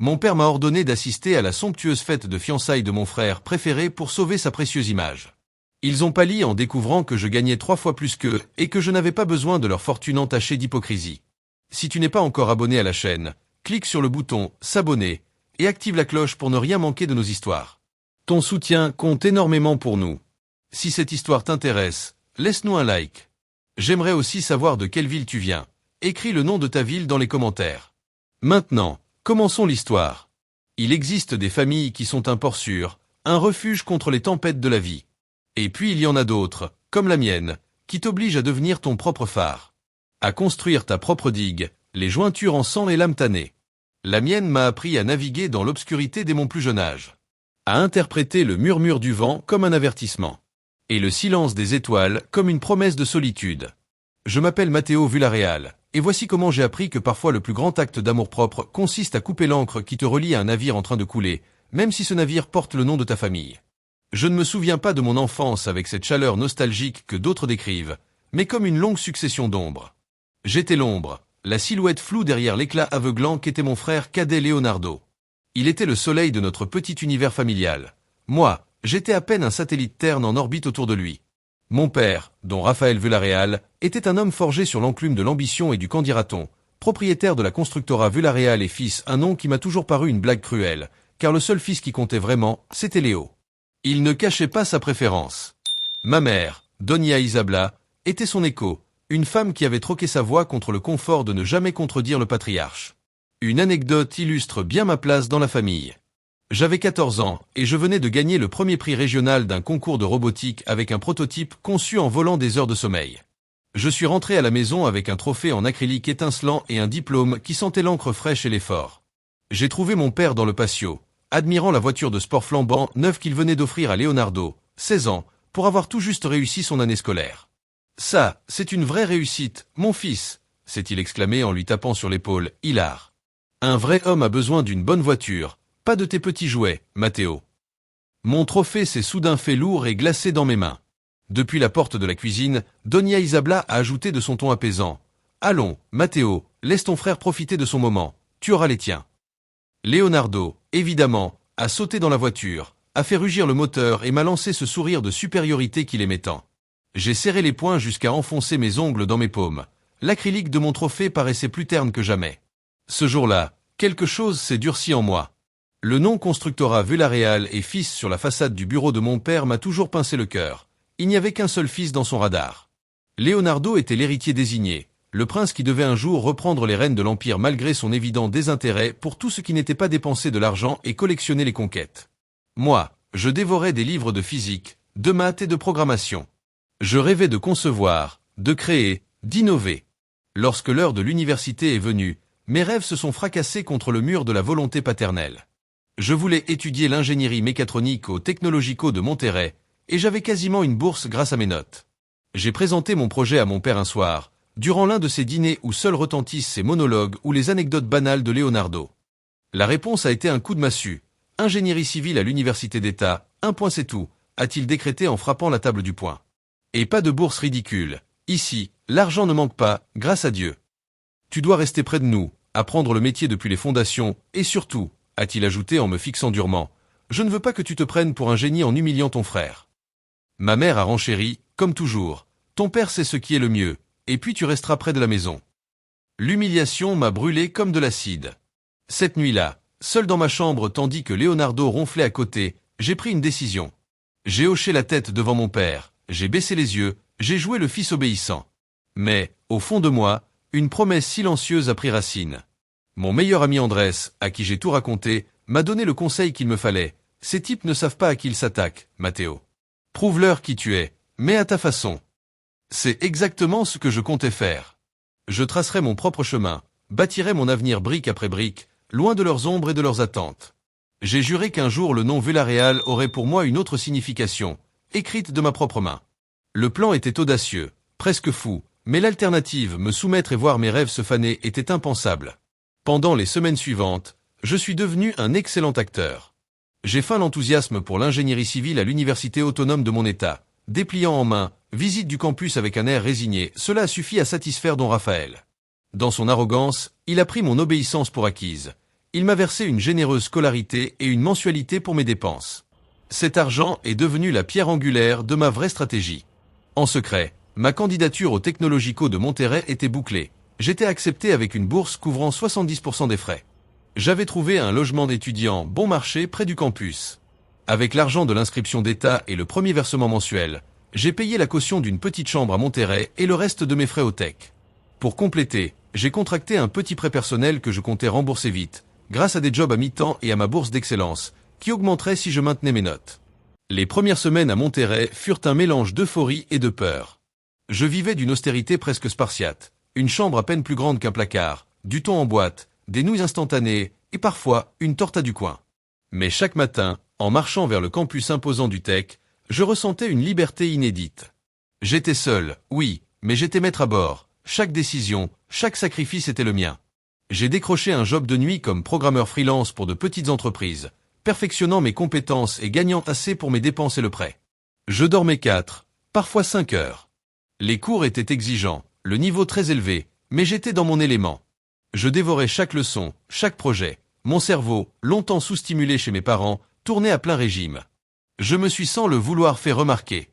Mon père m'a ordonné d'assister à la somptueuse fête de fiançailles de mon frère préféré pour sauver sa précieuse image. Ils ont pâli en découvrant que je gagnais 3 fois plus qu'eux et que je n'avais pas besoin de leur fortune entachée d'hypocrisie. Si tu n'es pas encore abonné à la chaîne, clique sur le bouton « S'abonner » et active la cloche pour ne rien manquer de nos histoires. Ton soutien compte énormément pour nous. Si cette histoire t'intéresse, laisse-nous un like. J'aimerais aussi savoir de quelle ville tu viens. Écris le nom de ta ville dans les commentaires. Maintenant, commençons l'histoire. Il existe des familles qui sont un port sûr, un refuge contre les tempêtes de la vie. Et puis il y en a d'autres, comme la mienne, qui t'obligent à devenir ton propre phare. À construire ta propre digue, les jointures en sang et lames tannées. La mienne m'a appris à naviguer dans l'obscurité dès mon plus jeune âge. À interpréter le murmure du vent comme un avertissement. Et le silence des étoiles comme une promesse de solitude. Je m'appelle Matteo Villarreal, et voici comment j'ai appris que parfois le plus grand acte d'amour-propre consiste à couper l'ancre qui te relie à un navire en train de couler, même si ce navire porte le nom de ta famille. Je ne me souviens pas de mon enfance avec cette chaleur nostalgique que d'autres décrivent, mais comme une longue succession d'ombres. J'étais l'ombre, la silhouette floue derrière l'éclat aveuglant qu'était mon frère cadet Leonardo. Il était le soleil de notre petit univers familial. Moi, j'étais à peine un satellite terne en orbite autour de lui. Mon père, dont Raphaël Villarreal, était un homme forgé sur l'enclume de l'ambition et du qu'en dira-t-on, propriétaire de la Constructora Villarreal et fils, un nom qui m'a toujours paru une blague cruelle, car le seul fils qui comptait vraiment, c'était Léo. Il ne cachait pas sa préférence. Ma mère, Doña Isabla, était son écho, une femme qui avait troqué sa voix contre le confort de ne jamais contredire le patriarche. Une anecdote illustre bien ma place dans la famille. J'avais 14 ans, et je venais de gagner le premier prix régional d'un concours de robotique avec un prototype conçu en volant des heures de sommeil. Je suis rentré à la maison avec un trophée en acrylique étincelant et un diplôme qui sentait l'encre fraîche et l'effort. J'ai trouvé mon père dans le patio, admirant la voiture de sport flambant neuve qu'il venait d'offrir à Leonardo, 16 ans, pour avoir tout juste réussi son année scolaire. « Ça, c'est une vraie réussite, mon fils !» s'est-il exclamé en lui tapant sur l'épaule, hilar. « Un vrai homme a besoin d'une bonne voiture, pas de tes petits jouets, Matteo. » Mon trophée s'est soudain fait lourd et glacé dans mes mains. Depuis la porte de la cuisine, Doña Isabla a ajouté de son ton apaisant. « Allons, Matteo, laisse ton frère profiter de son moment, tu auras les tiens. » Leonardo, évidemment, a sauté dans la voiture, a fait rugir le moteur et m'a lancé ce sourire de supériorité qu'il aimait tant. J'ai serré les poings jusqu'à enfoncer mes ongles dans mes paumes. L'acrylique de mon trophée paraissait plus terne que jamais. Ce jour-là, quelque chose s'est durci en moi. Le nom Constructora Villarreal et fils sur la façade du bureau de mon père m'a toujours pincé le cœur. Il n'y avait qu'un seul fils dans son radar. Leonardo était l'héritier désigné, le prince qui devait un jour reprendre les rênes de l'Empire malgré son évident désintérêt pour tout ce qui n'était pas dépenser de l'argent et collectionner les conquêtes. Moi, je dévorais des livres de physique, de maths et de programmation. Je rêvais de concevoir, de créer, d'innover. Lorsque l'heure de l'université est venue, mes rêves se sont fracassés contre le mur de la volonté paternelle. Je voulais étudier l'ingénierie mécatronique au Tecnológico de Monterrey, et j'avais quasiment une bourse grâce à mes notes. J'ai présenté mon projet à mon père un soir, durant l'un de ces dîners où seuls retentissent ces monologues ou les anecdotes banales de Leonardo. La réponse a été un coup de massue. Ingénierie civile à l'université d'État, un point c'est tout, a-t-il décrété en frappant la table du poing. Et pas de bourse ridicule. Ici, l'argent ne manque pas, grâce à Dieu. Tu dois rester près de nous, apprendre le métier depuis les fondations, et surtout, a-t-il ajouté en me fixant durement, je ne veux pas que tu te prennes pour un génie en humiliant ton frère. Ma mère a renchéri, comme toujours, ton père sait ce qui est le mieux, et puis tu resteras près de la maison. L'humiliation m'a brûlé comme de l'acide. Cette nuit-là, seul dans ma chambre tandis que Leonardo ronflait à côté, j'ai pris une décision. J'ai hoché la tête devant mon père, j'ai baissé les yeux, j'ai joué le fils obéissant. Mais, au fond de moi, une promesse silencieuse a pris racine. Mon meilleur ami Andrés, à qui j'ai tout raconté, m'a donné le conseil qu'il me fallait. Ces types ne savent pas à qui ils s'attaquent, Matteo. Prouve-leur qui tu es, mais à ta façon. C'est exactement ce que je comptais faire. Je tracerai mon propre chemin, bâtirai mon avenir brique après brique, loin de leurs ombres et de leurs attentes. J'ai juré qu'un jour le nom Villarreal aurait pour moi une autre signification, écrite de ma propre main. Le plan était audacieux, presque fou, mais l'alternative, me soumettre et voir mes rêves se faner, était impensable. Pendant les semaines suivantes, je suis devenu un excellent acteur. J'ai feint l'enthousiasme pour l'ingénierie civile à l'université autonome de mon État. Dépliant en main, visite du campus avec un air résigné, cela a suffi à satisfaire don Raphaël. Dans son arrogance, il a pris mon obéissance pour acquise. Il m'a versé une généreuse scolarité et une mensualité pour mes dépenses. Cet argent est devenu la pierre angulaire de ma vraie stratégie. En secret, ma candidature au Technologico de Monterrey était bouclée. J'étais accepté avec une bourse couvrant 70% des frais. J'avais trouvé un logement d'étudiant bon marché près du campus. Avec l'argent de l'inscription d'État et le premier versement mensuel, j'ai payé la caution d'une petite chambre à Monterrey et le reste de mes frais au tech. Pour compléter, j'ai contracté un petit prêt personnel que je comptais rembourser vite, grâce à des jobs à mi-temps et à ma bourse d'excellence, qui augmenterait si je maintenais mes notes. Les premières semaines à Monterrey furent un mélange d'euphorie et de peur. Je vivais d'une austérité presque spartiate, une chambre à peine plus grande qu'un placard, du thon en boîte, des nouilles instantanées et parfois une torta du coin. Mais chaque matin, en marchant vers le campus imposant du tech, je ressentais une liberté inédite. J'étais seul, oui, mais j'étais maître à bord. Chaque décision, chaque sacrifice était le mien. J'ai décroché un job de nuit comme programmeur freelance pour de petites entreprises, perfectionnant mes compétences et gagnant assez pour mes dépenses et le prêt. Je dormais 4, parfois 5 heures. Les cours étaient exigeants, le niveau très élevé, mais j'étais dans mon élément. Je dévorais chaque leçon, chaque projet. Mon cerveau, longtemps sous-stimulé chez mes parents, tournait à plein régime. Je me suis sans le vouloir fait remarquer.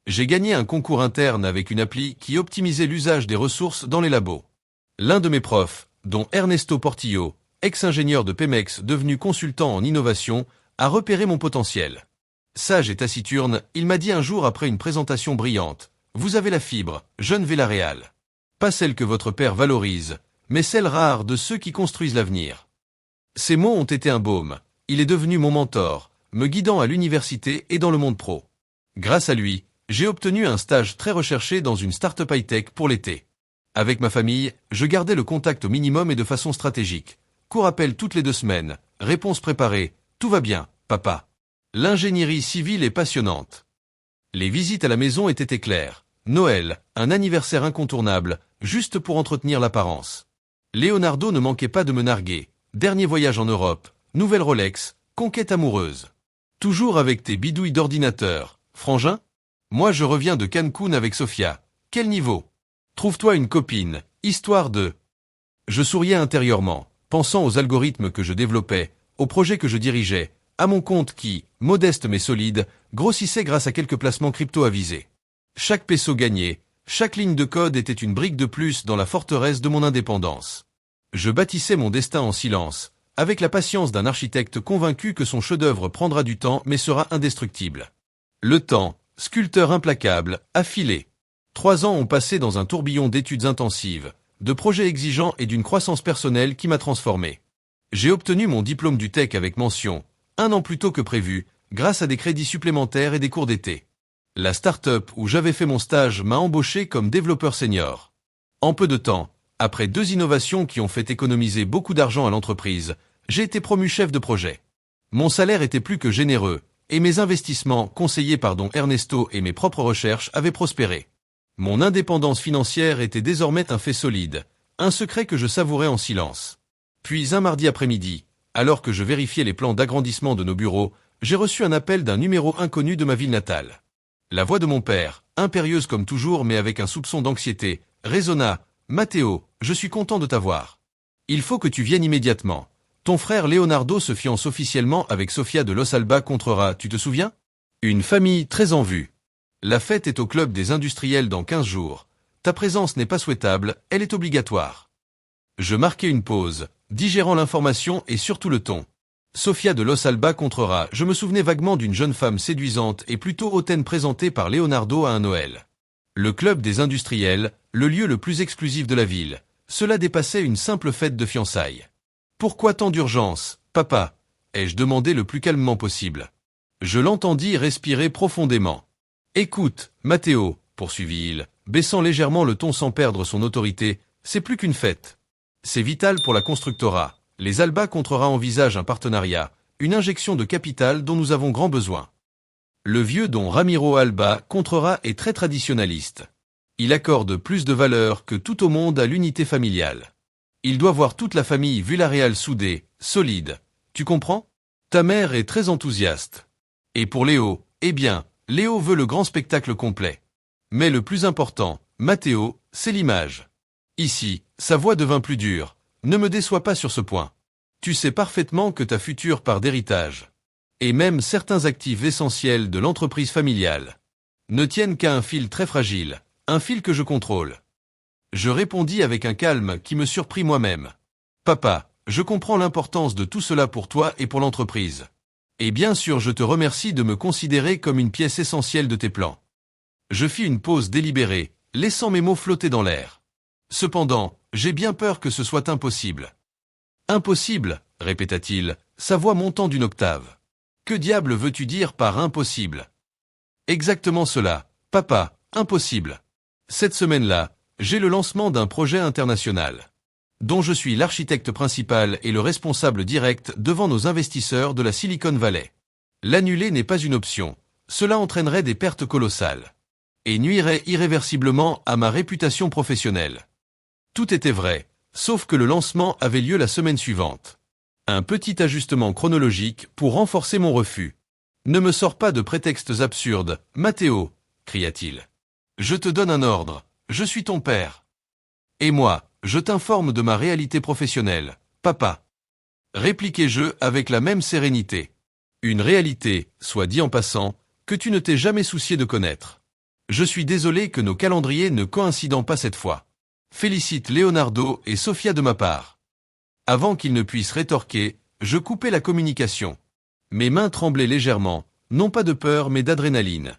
J'ai gagné un concours interne avec une appli qui optimisait l'usage des ressources dans les labos. L'un de mes profs, dont Ernesto Portillo, ex-ingénieur de Pemex devenu consultant en innovation, a repéré mon potentiel. Sage et taciturne, il m'a dit un jour après une présentation brillante, « Vous avez la fibre, jeune Villarreal. Pas celle que votre père valorise, mais celle rare de ceux qui construisent l'avenir. » Ces mots ont été un baume. Il est devenu mon mentor, me guidant à l'université et dans le monde pro. Grâce à lui, j'ai obtenu un stage très recherché dans une start-up high-tech pour l'été. Avec ma famille, je gardais le contact au minimum et de façon stratégique. Court appel toutes les 2 semaines, réponse préparée, tout va bien, papa. L'ingénierie civile est passionnante. Les visites à la maison étaient éclairs. Noël, un anniversaire incontournable, juste pour entretenir l'apparence. Leonardo ne manquait pas de me narguer. Dernier voyage en Europe, nouvelle Rolex, conquête amoureuse. Toujours avec tes bidouilles d'ordinateur, frangin? Moi je reviens de Cancun avec Sofia. Quel niveau? Trouve-toi une copine, histoire de... Je souriais intérieurement, pensant aux algorithmes que je développais, aux projets que je dirigeais, à mon compte qui, modeste mais solide, grossissait grâce à quelques placements crypto avisés. Chaque peso gagné, chaque ligne de code était une brique de plus dans la forteresse de mon indépendance. Je bâtissais mon destin en silence, avec la patience d'un architecte convaincu que son chef-d'œuvre prendra du temps mais sera indestructible. Le temps, sculpteur implacable, a filé. 3 ans ont passé dans un tourbillon d'études intensives, de projets exigeants et d'une croissance personnelle qui m'a transformé. J'ai obtenu mon diplôme du tech avec mention, 1 an plus tôt que prévu, grâce à des crédits supplémentaires et des cours d'été. La start-up où j'avais fait mon stage m'a embauché comme développeur senior. En peu de temps, après 2 innovations qui ont fait économiser beaucoup d'argent à l'entreprise, j'ai été promu chef de projet. Mon salaire était plus que généreux, et mes investissements, conseillés par Don Ernesto et mes propres recherches, avaient prospéré. Mon indépendance financière était désormais un fait solide, un secret que je savourais en silence. Puis un mardi après-midi, alors que je vérifiais les plans d'agrandissement de nos bureaux, j'ai reçu un appel d'un numéro inconnu de ma ville natale. La voix de mon père, impérieuse comme toujours mais avec un soupçon d'anxiété, résonna. « Matteo, je suis content de t'avoir. Il faut que tu viennes immédiatement. Ton frère Leonardo se fiance officiellement avec Sofia de Los Alba Contrera, tu te souviens? Une famille très en vue. La fête est au club des industriels dans 15 jours. Ta présence n'est pas souhaitable, elle est obligatoire. » Je marquai une pause, digérant l'information et surtout le ton. Sofia de Los Alba Contrera, je me souvenais vaguement d'une jeune femme séduisante et plutôt hautaine présentée par Leonardo à un Noël. Le club des industriels, le lieu le plus exclusif de la ville. Cela dépassait une simple fête de fiançailles. « Pourquoi tant d'urgence, papa ?» ai-je demandé le plus calmement possible. Je l'entendis respirer profondément. « Écoute, Matteo, poursuivit-il, baissant légèrement le ton sans perdre son autorité, c'est plus qu'une fête. C'est vital pour la constructora. Les Alba Contrera envisagent un partenariat, une injection de capital dont nous avons grand besoin. Le vieux Don Ramiro Alba Contrera est très traditionnaliste. Il accorde plus de valeur que tout au monde à l'unité familiale. Il doit voir toute la famille Villarreal soudée, solide. Tu comprends? Ta mère est très enthousiaste. Et pour Léo, eh bien, Léo veut le grand spectacle complet. Mais le plus important, Matteo, c'est l'image. Ici, sa voix devint plus dure. Ne me déçois pas sur ce point. Tu sais parfaitement que ta future part d'héritage. Et même certains actifs essentiels de l'entreprise familiale ne tiennent qu'à un fil très fragile, un fil que je contrôle. Je répondis avec un calme qui me surprit moi-même. Papa, je comprends l'importance de tout cela pour toi et pour l'entreprise. Et bien sûr je te remercie de me considérer comme une pièce essentielle de tes plans. Je fis une pause délibérée, laissant mes mots flotter dans l'air. Cependant, j'ai bien peur que ce soit impossible. Impossible, répéta-t-il, sa voix montant d'une octave. Que diable veux-tu dire par impossible? Exactement cela, papa, impossible. Cette semaine-là, j'ai le lancement d'un projet international, dont je suis l'architecte principal et le responsable direct devant nos investisseurs de la Silicon Valley. L'annuler n'est pas une option, cela entraînerait des pertes colossales, et nuirait irréversiblement à ma réputation professionnelle. Tout était vrai, sauf que le lancement avait lieu la semaine suivante. Un petit ajustement chronologique pour renforcer mon refus. Ne me sors pas de prétextes absurdes, Matteo, cria-t-il. Je te donne un ordre, je suis ton père. Et moi, je t'informe de ma réalité professionnelle, papa. Répliquai-je avec la même sérénité. Une réalité, soit dit en passant, que tu ne t'es jamais soucié de connaître. Je suis désolé que nos calendriers ne coïncident pas cette fois. Félicite Leonardo et Sofia de ma part. Avant qu'ils ne puissent rétorquer, je coupai la communication. Mes mains tremblaient légèrement, non pas de peur mais d'adrénaline.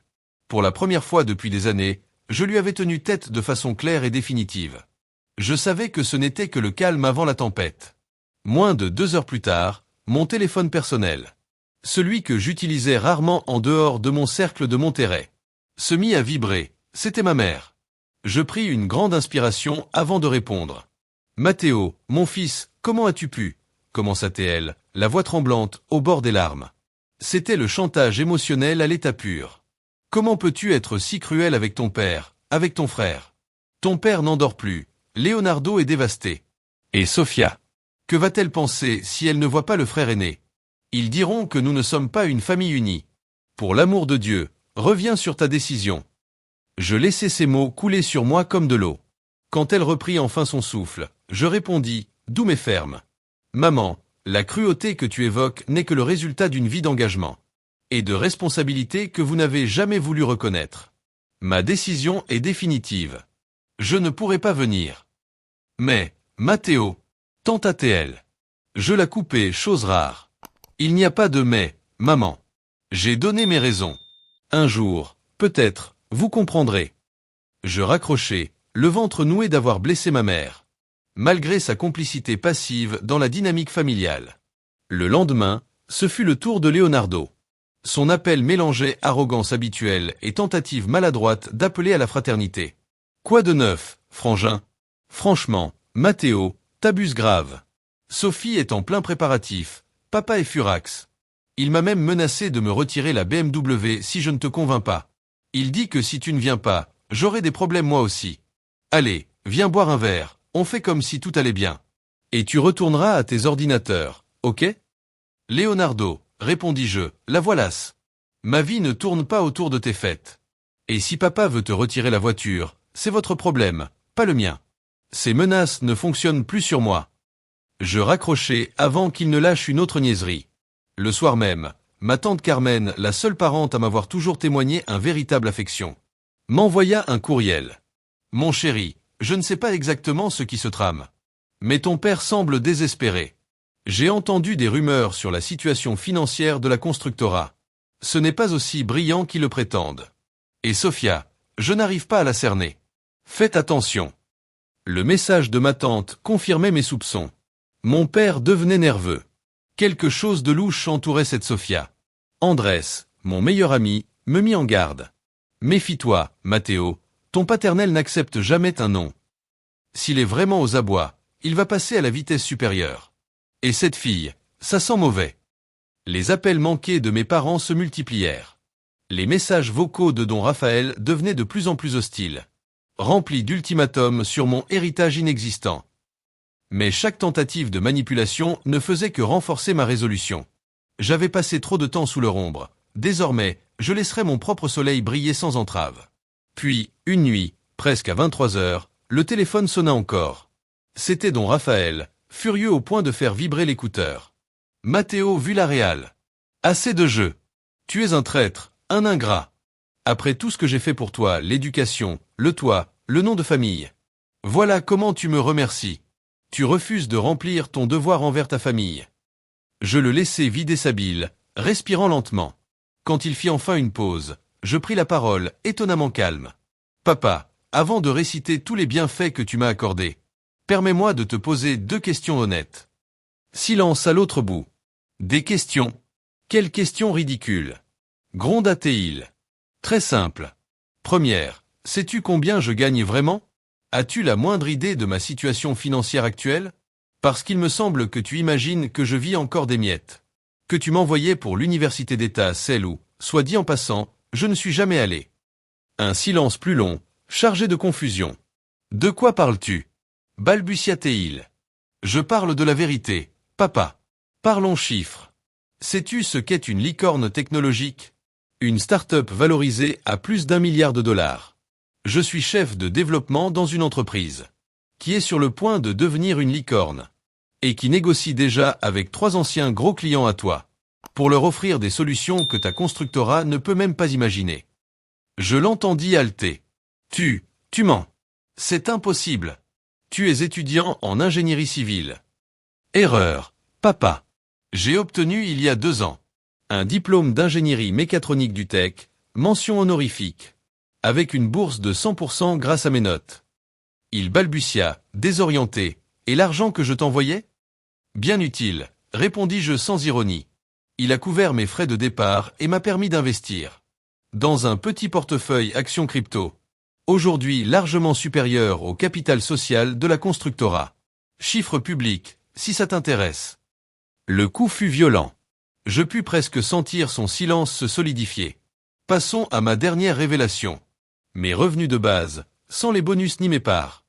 Pour la première fois depuis des années, je lui avais tenu tête de façon claire et définitive. Je savais que ce n'était que le calme avant la tempête. Moins de 2 heures plus tard, mon téléphone personnel, celui que j'utilisais rarement en dehors de mon cercle de Monterrey, se mit à vibrer. C'était ma mère. Je pris une grande inspiration avant de répondre. « Matteo, mon fils, comment as-tu pu » commença-t-elle, la voix tremblante, au bord des larmes. C'était le chantage émotionnel à l'état pur. « Comment peux-tu être si cruel avec ton père, avec ton frère? Ton père n'endort plus, Leonardo est dévasté. Et Sofia? Que va-t-elle penser si elle ne voit pas le frère aîné? Ils diront que nous ne sommes pas une famille unie. Pour l'amour de Dieu, reviens sur ta décision. » Je laissai ces mots couler sur moi comme de l'eau. Quand elle reprit enfin son souffle, je répondis, doux mais ferme. Maman, la cruauté que tu évoques n'est que le résultat d'une vie d'engagement et de responsabilité que vous n'avez jamais voulu reconnaître. Ma décision est définitive. Je ne pourrai pas venir. Mais, Matteo, tenta-t-elle. Je la coupai, chose rare. Il n'y a pas de mais, maman. J'ai donné mes raisons. Un jour, peut-être, vous comprendrez. Je raccrochai, le ventre noué d'avoir blessé ma mère, malgré sa complicité passive dans la dynamique familiale. Le lendemain, ce fut le tour de Leonardo. Son appel mélangeait arrogance habituelle et tentative maladroite d'appeler à la fraternité. Quoi de neuf, frangin? Franchement, Matteo, t'abuses grave. Sophie est en plein préparatif, papa est furax. Il m'a même menacé de me retirer la BMW si je ne te convainc pas. Il dit que si tu ne viens pas, j'aurai des problèmes moi aussi. Allez, viens boire un verre, on fait comme si tout allait bien. Et tu retourneras à tes ordinateurs, ok? Leonardo, répondis-je, la voilasse. Ma vie ne tourne pas autour de tes fêtes. Et si papa veut te retirer la voiture, c'est votre problème, pas le mien. Ces menaces ne fonctionnent plus sur moi. Je raccrochai avant qu'il ne lâche une autre niaiserie. Le soir même, ma tante Carmen, la seule parente à m'avoir toujours témoigné un véritable affection, m'envoya un courriel. Mon chéri, je ne sais pas exactement ce qui se trame. Mais ton père semble désespéré. J'ai entendu des rumeurs sur la situation financière de la constructora. Ce n'est pas aussi brillant qu'ils le prétendent. Et Sofia, je n'arrive pas à la cerner. Faites attention. Le message de ma tante confirmait mes soupçons. Mon père devenait nerveux. Quelque chose de louche entourait cette Sofia. Andrés, mon meilleur ami, me mit en garde. Méfie-toi, Matteo, ton paternel n'accepte jamais un non. S'il est vraiment aux abois, il va passer à la vitesse supérieure. Et cette fille, ça sent mauvais. Les appels manqués de mes parents se multiplièrent. Les messages vocaux de don Raphaël devenaient de plus en plus hostiles, remplis d'ultimatums sur mon héritage inexistant. Mais chaque tentative de manipulation ne faisait que renforcer ma résolution. J'avais passé trop de temps sous leur ombre. Désormais, je laisserai mon propre soleil briller sans entrave. Puis, une nuit, presque à 23 heures, le téléphone sonna encore. C'était don Raphaël, furieux au point de faire vibrer l'écouteur. Matteo Villarreal. Assez de jeu. Tu es un traître, un ingrat. Après tout ce que j'ai fait pour toi, l'éducation, le toit, le nom de famille. Voilà comment tu me remercies. Tu refuses de remplir ton devoir envers ta famille. Je le laissai vider sa bile, respirant lentement. Quand il fit enfin une pause, je pris la parole, étonnamment calme. Papa, avant de réciter tous les bienfaits que tu m'as accordés, permets-moi de te poser 2 questions honnêtes. Silence à l'autre bout. Des questions. Quelles questions ridicules. Gronda-t-il. Très simple. Première, sais-tu combien je gagne vraiment? As-tu la moindre idée de ma situation financière actuelle? Parce qu'il me semble que tu imagines que je vis encore des miettes. Que tu m'envoyais pour l'université d'État, celle où, soit dit en passant, je ne suis jamais allé. Un silence plus long, chargé de confusion. De quoi parles-tu? Balbutia-t-il. Je parle de la vérité, papa. Parlons chiffres. Sais-tu ce qu'est une licorne technologique? Une start-up valorisée à plus d'1 milliard de dollars. Je suis chef de développement dans une entreprise qui est sur le point de devenir une licorne et qui négocie déjà avec 3 anciens gros clients à toi pour leur offrir des solutions que ta constructora ne peut même pas imaginer. Je l'entendis halter. Tu mens. C'est impossible. Tu es étudiant en ingénierie civile. Erreur, papa. J'ai obtenu il y a 2 ans un diplôme d'ingénierie mécatronique du Tech, mention honorifique, avec une bourse de 100% grâce à mes notes. Il balbutia, désorienté. Et l'argent que je t'envoyais? Bien utile, répondis-je sans ironie. Il a couvert mes frais de départ et m'a permis d'investir dans un petit portefeuille actions crypto, aujourd'hui largement supérieur au capital social de la constructora. Chiffre public, si ça t'intéresse. Le coup fut violent. Je pus presque sentir son silence se solidifier. Passons à ma dernière révélation. Mes revenus de base, sans les bonus ni mes parts,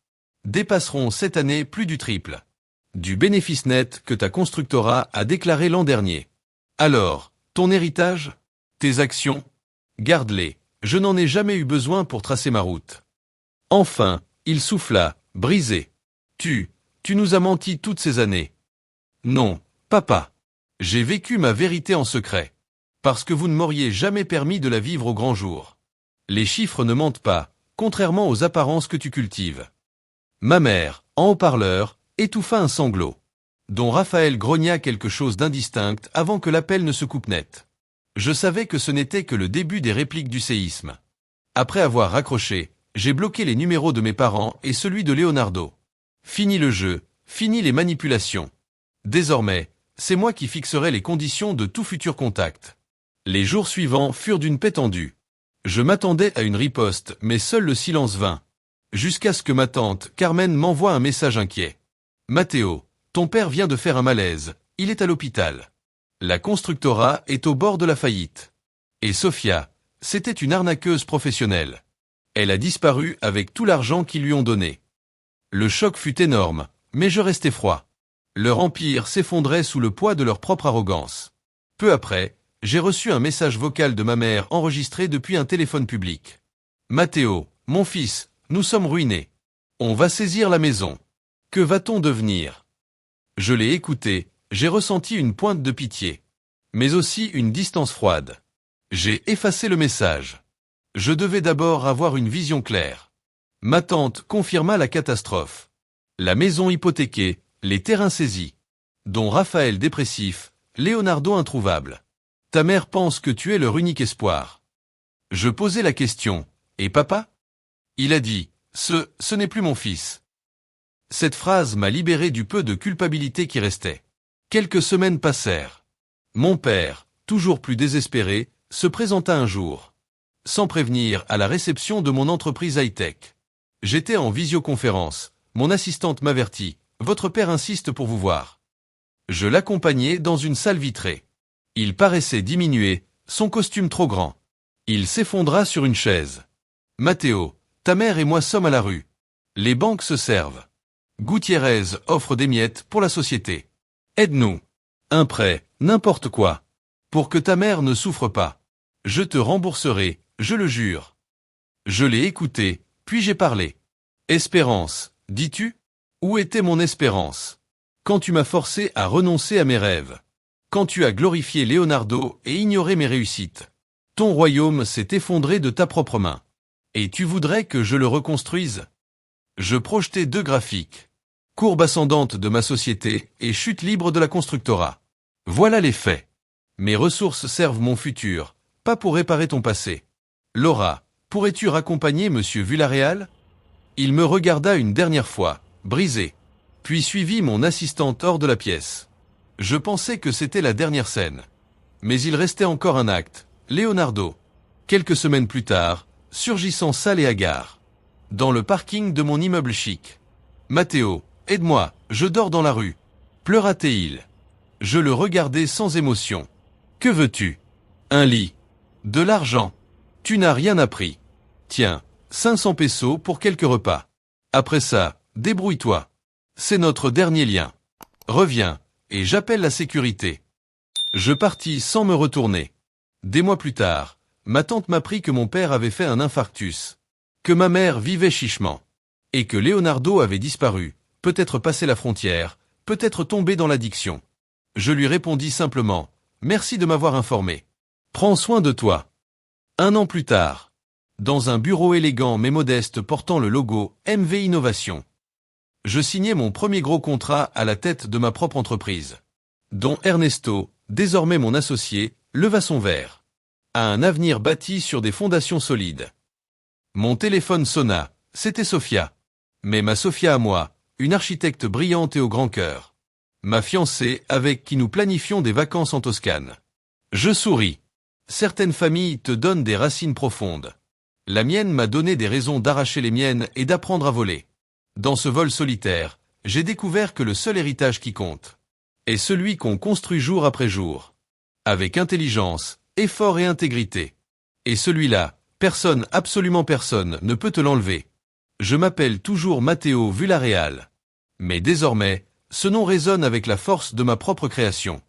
dépasseront cette année plus du triple du bénéfice net que ta constructora a déclaré l'an dernier. Alors, ton héritage? Tes actions? Garde-les, je n'en ai jamais eu besoin pour tracer ma route. Enfin, il souffla, brisé. Tu nous as menti toutes ces années. Non, papa. J'ai vécu ma vérité en secret. Parce que vous ne m'auriez jamais permis de la vivre au grand jour. Les chiffres ne mentent pas, contrairement aux apparences que tu cultives. Ma mère, en haut-parleur, étouffa un sanglot, dont Raphaël grogna quelque chose d'indistinct avant que l'appel ne se coupe net. Je savais que ce n'était que le début des répliques du séisme. Après avoir raccroché, j'ai bloqué les numéros de mes parents et celui de Leonardo. Fini le jeu, fini les manipulations. Désormais, c'est moi qui fixerai les conditions de tout futur contact. Les jours suivants furent d'une paix tendue. Je m'attendais à une riposte, mais seul le silence vint. Jusqu'à ce que ma tante, Carmen, m'envoie un message inquiet. Matteo, ton père vient de faire un malaise, il est à l'hôpital. La constructora est au bord de la faillite. Et Sofia, c'était une arnaqueuse professionnelle. Elle a disparu avec tout l'argent qu'ils lui ont donné. Le choc fut énorme, mais je restai froid. Leur empire s'effondrait sous le poids de leur propre arrogance. Peu après, j'ai reçu un message vocal de ma mère enregistré depuis un téléphone public. Matteo, mon fils, nous sommes ruinés. On va saisir la maison. Que va-t-on devenir? Je l'ai écouté, j'ai ressenti une pointe de pitié. Mais aussi une distance froide. J'ai effacé le message. Je devais d'abord avoir une vision claire. Ma tante confirma la catastrophe. La maison hypothéquée, les terrains saisis. Dont Raphaël dépressif, Leonardo introuvable. Ta mère pense que tu es leur unique espoir. Je posai la question. Et papa? Il a dit, ce n'est plus mon fils. Cette phrase m'a libéré du peu de culpabilité qui restait. Quelques semaines passèrent. Mon père, toujours plus désespéré, se présenta un jour. Sans prévenir, à la réception de mon entreprise high-tech. J'étais en visioconférence. Mon assistante m'avertit. Votre père insiste pour vous voir. Je l'accompagnai dans une salle vitrée. Il paraissait diminué, son costume trop grand. Il s'effondra sur une chaise. Matteo, ta mère et moi sommes à la rue. Les banques se servent. Gutiérrez offre des miettes pour la société. Aide-nous. Un prêt, n'importe quoi. Pour que ta mère ne souffre pas. Je te rembourserai, je le jure. Je l'ai écouté, puis j'ai parlé. Espérance, dis-tu? Où était mon espérance? Quand tu m'as forcé à renoncer à mes rêves. Quand tu as glorifié Leonardo et ignoré mes réussites. Ton royaume s'est effondré de ta propre main. Et tu voudrais que je le reconstruise? Je projetais 2 graphiques. Courbe ascendante de ma société et chute libre de la constructora. Voilà les faits. Mes ressources servent mon futur, pas pour réparer ton passé. Laura, pourrais-tu raccompagner Monsieur Villarreal? Il me regarda une dernière fois, brisé. Puis suivit mon assistante hors de la pièce. Je pensais que c'était la dernière scène. Mais il restait encore un acte. Leonardo. Quelques semaines plus tard, surgissant sale et hagard. Dans le parking de mon immeuble chic. Matteo, aide-moi, je dors dans la rue. Pleura-t-il. Je le regardais sans émotion. Que veux-tu? Un lit. De l'argent. Tu n'as rien appris. Tiens, 500 pesos pour quelques repas. Après ça, débrouille-toi. C'est notre dernier lien. Reviens, et j'appelle la sécurité. Je partis sans me retourner. Des mois plus tard, ma tante m'apprit que mon père avait fait un infarctus. Que ma mère vivait chichement. Et que Leonardo avait disparu, peut-être passé la frontière, peut-être tombé dans l'addiction. Je lui répondis simplement, merci de m'avoir informé. Prends soin de toi. 1 an plus tard. Dans un bureau élégant mais modeste portant le logo MV Innovation. Je signais mon premier gros contrat à la tête de ma propre entreprise. Dont Ernesto, désormais mon associé, leva son verre. À un avenir bâti sur des fondations solides. Mon téléphone sonna, c'était Sophia. Mais ma Sophia à moi, une architecte brillante et au grand cœur. Ma fiancée avec qui nous planifions des vacances en Toscane. Je souris. Certaines familles te donnent des racines profondes. La mienne m'a donné des raisons d'arracher les miennes et d'apprendre à voler. Dans ce vol solitaire, j'ai découvert que le seul héritage qui compte est celui qu'on construit jour après jour. Avec intelligence, effort et intégrité. Et celui-là, personne, absolument personne, ne peut te l'enlever. Je m'appelle toujours Matteo Villarreal. Mais désormais, ce nom résonne avec la force de ma propre création.